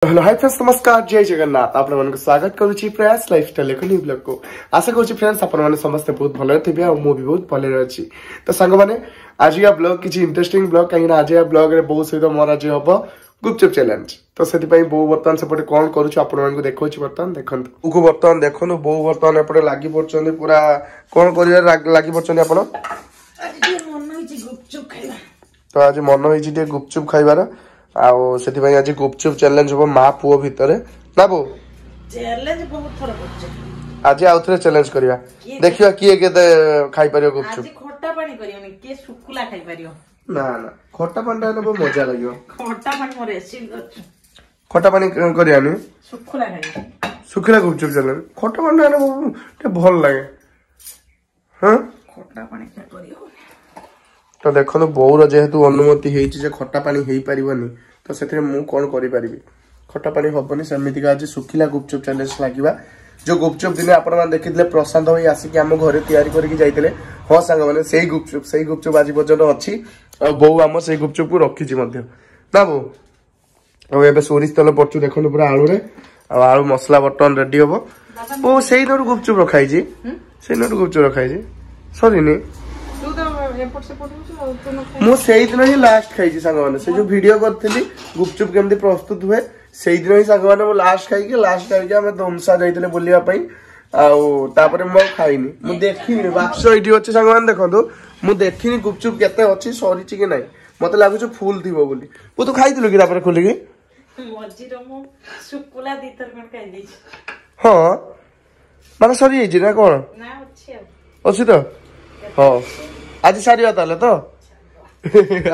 hello hi friends नमस्कार जय जगन्नाथ आपण मन स्वागत करूची प्रयास लाइफस्टाइल एक न्यू ब्लॉग को आशा करूची फ्रेंड्स आपण माने समस्त बहुत भले थिबे आ मु भी बहुत भले अछि तो संग माने आज या ब्लॉग किछि इंटरेस्टिंग ब्लॉग काई ना आज या ब्लॉग रे बहुत सहित मोर आज हबो गुपचुप चैलेंज तो सेति पई बो बर्तन सेपटे कोन करूची आपण मन को देखौची बर्तन देखंतु उको बर्तन देखनु बो बर्तन एपटे लागि पड़चंदी पूरा कोन करिया लागि पड़चंदी आपण आज मन होइची गुपचुप खाइबा तो आज मन होइची ते गुपचुप खाइबार आउ सेति पई आज गुपचुप चैलेंज हो मा पुओ भितरे ना बो चैलेंज बहुत थोड़ा गुपचुप आज आउथरे चैलेंज करिया देखिया किए केते खाइ परियो गुपचुप आज खट्टा पानी करियोनी के सुकुला खाइ परियो ना ना खट्टा पानी ना बहुत मजा लागियो खट्टा पानी मोर एसिड गछ खट्टा पानी करियानी सुकुला खाइ सुखला गुपचुप चैलेंज खट्टा पानी ना बहुत भल लागे हां खट्टा पानी के करियो तो देखो बोर जेहेतु अनुमति हेची जे खट्टा पानी हेई परिबनी तो सेथरे मु कोन करि परिबी खट्टा पानी हबनी समिति का आज सुखिला गुपचुप चैलेंज लागिबा जो गुपचुप दिने आपण मान देखितले प्रशांत होई आसी कि हम घरे तैयारी करिक जाइतले हो संग माने सेही गुपचुप आज पर्यंत अछि और बो हम सेही गुपचुप को रखिछि मध्ये ना बो और एबे सोरिस तेल पड़छु देखो पूरा आलू रे और आलू मसला बटन रेडी होबो ओ सेही नोर गुपचुप रखाई जी सेही नोर गुपचुप रखाई जी सॉरी नी मु सेही दिन ही लास्ट खाई सांग माने से जो वीडियो करथली गुपचुप केमती प्रस्तुत हुए सेही दिन ही सांग माने मु लास्ट खाई हम धमसा जाइतले बोलिया पई आउ तापर मु खाइनी मु देखिनी बाक्स इडी अछि सांग माने देखंतु मु देखिनी गुपचुप केते अछि सरीची कि नै मते लागु छ फूल थिबो बोली वो तो खाइतलु कि तापर खोली कि मजी रमो सुकुला दीतर कोन खाइ दै हां माने सरी जे ना कोन ना अछि तो हां आज सारिया ताले तो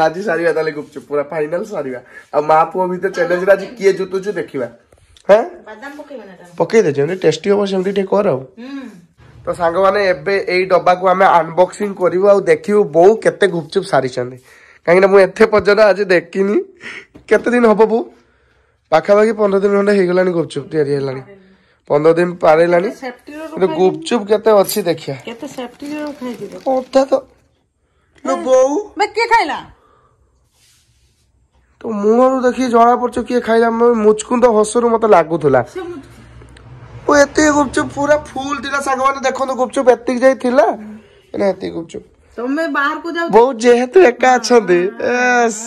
आज सारिया ताले गुपचुप पूरा फाइनल सारिया अब मा पुओ भीतर चैलेंज आज किए जुतुछु देखिबा हैं बादाम पके बना पके दे जेमती टेस्टी हो सेमती टे कर तो सांग माने एबे एई डब्बा को हमें अनबॉक्सिंग करिवो आ देखिवो बो केते गुपचुप सारी छंदी काहे ना मु एथे पजन आज देखिनी केते दिन हबो बो पाखा बाकी 15 दिन होंडे हे गलानी गुपचुप तयारी हेलानी 15 दिन पारेलानी तो गुपचुप केते अछि देखिया केते सेफ्टी रो खाइ दिबो ओता तो नो बो मैं के खाइला तो मुहरु देखि जणा पड़छ किए खाइला मुचकुन तो हसरु मते लागुथला ओ एते गुपचुप पूरा फूल दिला सांग माने देखो गुपचुप एतिक जाई थिला एना एति गुपचुप तुमे बाहर को जाऊ बहु जेहेतु एका अछंदी यस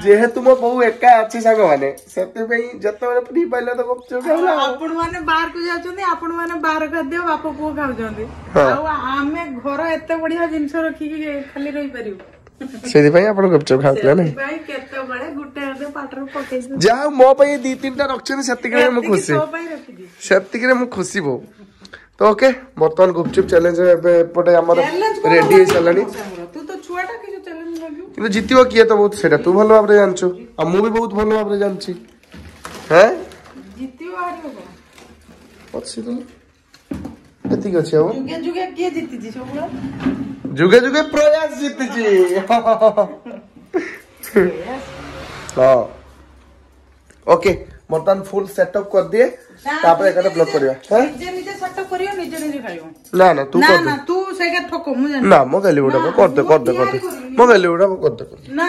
जेहेतु मो बहु एका अछि सांग माने सेते पई जते बेले फ्री पाइला तो गुपचुप खाइला आपण माने बाहर को जाउछंदी आपण माने बाहर खाद्य बाप पुओ खाउछंदी आ आमे घर एते बढ़िया जिंस रखी के खाली रही परियो सेदी पई आपण गुपचुप खाउतला नै भाई केते बड़े गुटे हदे पाटर पके जा मो पई 2-3 टा रखछन सेतिकरे मु खुशी सो पई रखी दी सेतिकरे मु खुशी बो तो ओके बर्तमान गुपचुप चैलेंज एपटे हमर रेडी हे सलानी तू तो छुआटा के जो चैलेंज लगियो किंतु जितियो किए तो बहुत सेटा तू भलो भाबरे जानछु आ मु भी बहुत भलो भाबरे जानछि हैं जितियो हारियो को अछि तो एति के छै जुगे जुगे के जीति छी सबला जुगे जुगे प्रयास जीति छी हां ओके बर्तमान फुल सेटअप कर दिए तापर एकटा ब्लॉक करिया हैं निजे निजे सेटअप करियो निजे निजे खाइयो ना ना तू कर ना तू सेके ठको मु जान ना मो गली उडा कर दे मो गली उडा कर दे ना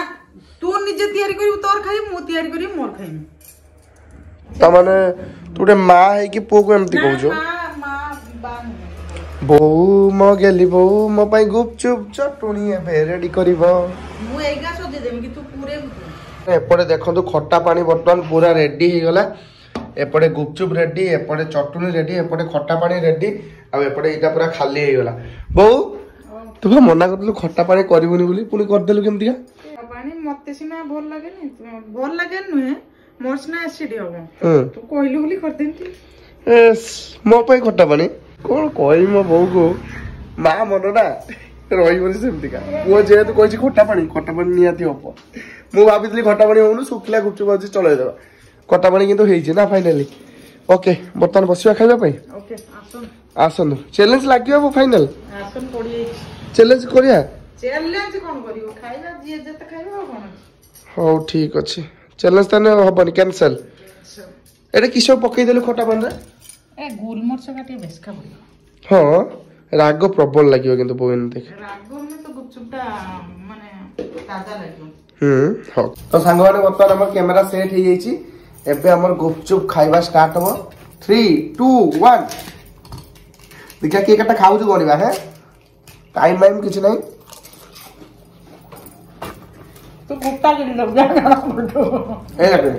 तू निजे तयारी करियो तोर खाइ मु तयारी करियो मोर खाइ त माने तुडे मा है कि पो को एमती कहू जो बो मो गेली बो मो पई गुपचुप चटुनी ए रेडी करबो मु एगा सजे देम कि तू पूरे एपटे देखो खट्टा पानी बर्तमान पूरा रेडी हो गला एपटे गुपचुप रेडी एपटे चटुनी रेडी एपटे खट्टा पानी रेडी आ एपटे इटा पूरा खाली हो गला बो तू मना करदलु खट्टा पानी करबुनी बोली पुनी कर देलु केमतिया पानी मते सिना भल लागे नुहे मोर सिना एसिड होबो तू कहलु बोली कर देंती एस मो पई खट्टा पानी कोन कहई मो बहू को मा मन ना रही बोली सेमती का वो जेहेतु कहछि खट्टा पानी नियाती हबो मु भाबितली खट्टा पानी होनु सुखला गुपचुप आज चलै देबा खट्टा पानी किंतु हेइ छै ना फाइनली ओके बर्तमान बसिया खाइबा पई ओके आसन चैलेंज लागियो वो फाइनल आसन पड़ी चैलेंज करिया चैलेंज कोन करियो खाइबा जे जते खाइबा कोन हो ठीक अछि चैलेंज तने हबनी कैंसिल एटा किसो पकई देलु खट्टा पानी रे ए गुलमरच काटे बेस खा पड़ियो हां राग प्रबल लागियो किंतु बोइन देख राग में तो गुपचुपटा माने ताजा लागियो हाँ तो सांग बर्तमान आम कैमेरा सेट हो एबे हमर गुपचुप खाइबा स्टार्ट हो 3 2 1 देखा के कटा खाऊ जो गणिबा है टाइम टाइम किछ नहीं तो गुप्ता के लग जाना फोटो ए लगे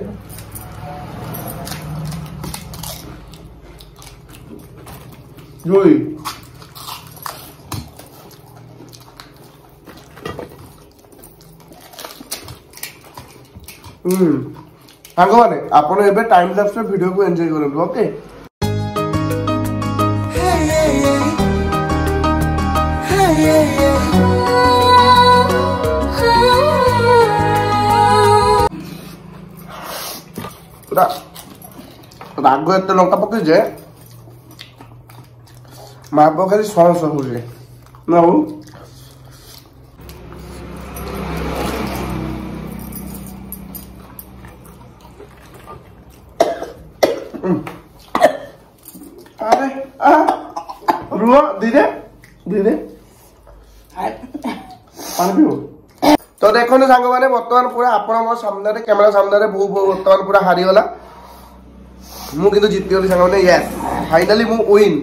जोई सांग माने आपण एबे टाइम लैप्स में वीडियो को एंजॉय करबो ओके राग एत लंका पकई जे माँ खाली सौंस हो ना हो रुआ धीरे धीरे तो देखो सांग मैंने बर्तमान पूरा आपण मो सामने कैमेरा सामने बो बर्तमान पूरा हारीगला मुझे जीत गली सांग मैंने यस फाइनाली मु विन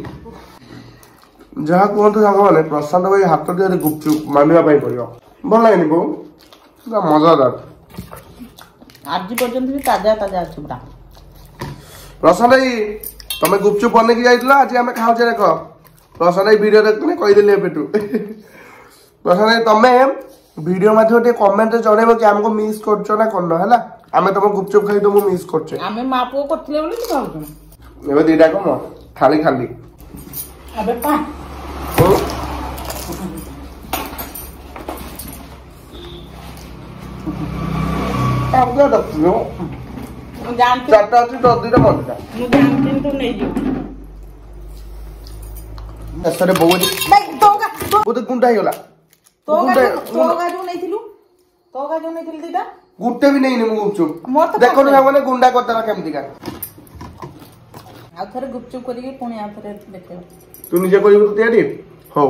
जहाँ कहतु सांग मैंने प्रशांत भाई हाथ दिए गुपचुप मानिबा पड़ो भल लगे बो मजादार आज पर्यंत भी ताजा ताजा अच्छी पूरा प्रशांत भाई तमें गुपचुप बन जाइल आज आम खाऊचे देख प्रशांत भाई वीडियो देखते कहीदेली एबेठू प्रशांत भाई तमें वीडियो माध्यम टे कमेंट जणेबो कि हमको मिस करछो ना कोन हला आमे तम गुपचुप खाई तो मु मिस करछे आमे मापो करथले बोली तू खाऊ एबे दीटा को म खाली खाली अबे पा ओ आपका दक्नो मु जानते चाटा अछि तो दीटा मनटा मु जानते तो नहीं जो नसरे बहुत नहीं तोगा बहुत गुंडा ही होला तोगा जो नहीं थिलु तोगा जो नहीं थिल दीदा गुट्टे भी नहीं मु गुपचुप मोर तो देखो ना माने गुंडा करता केमती का आ थरे गुपचुप करी पुणी आ थरे देखे तू निजे करिबो तो तयारी हो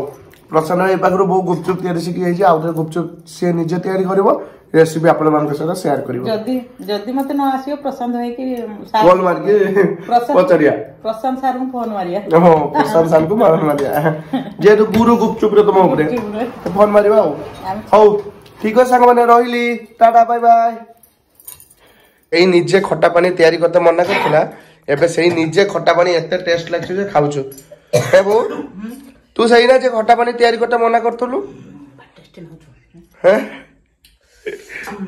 प्रसन्न भाई पाखरु बहु गुपचुप तयारी सिखि जाइए आ थरे गुपचुप से निजे तयारी करिवो रेसिपी आपण मान के साथ शेयर करिवो जदी जदी मते न आसियो प्रशांत भाई के कॉल मार के पचरिया प्रशांत सर को फोन मारिया हो प्रशांत सर को मारिया जे तो गुरु गुपचुप रे तुम ऊपर फोन मारिबा हो ठीक है संग माने रहिली टाटा बाय बाय एई निजे खट्टा पानी तयारी करते मना करथिला एबे सेही निजे खट्टा पानी एते टेस्ट लागछ जे खाउछु हे बो तू सही ना जे खट्टा पानी तयारी करते मना करथलु टेस्ट न हो हैं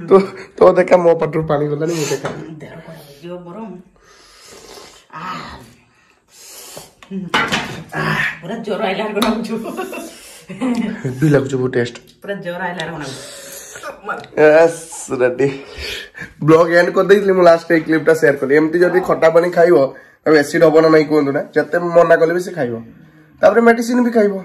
तो देखा मो पटुर पानी गलानी मु देखा जो बरम पूरा जोर आइला गना छु भी लग जो टेस्ट पूरा जोर आइला गना यस रेडी ब्लॉग एंड कर देइली मु लास्ट ए क्लिपटा शेयर करली एमती जदी खट्टा पानी खाइबो अब एसिड होबो ना नहीं कोंदु ना जते मना कले भी से खाइबो तापर मेडिसिन भी खाइबो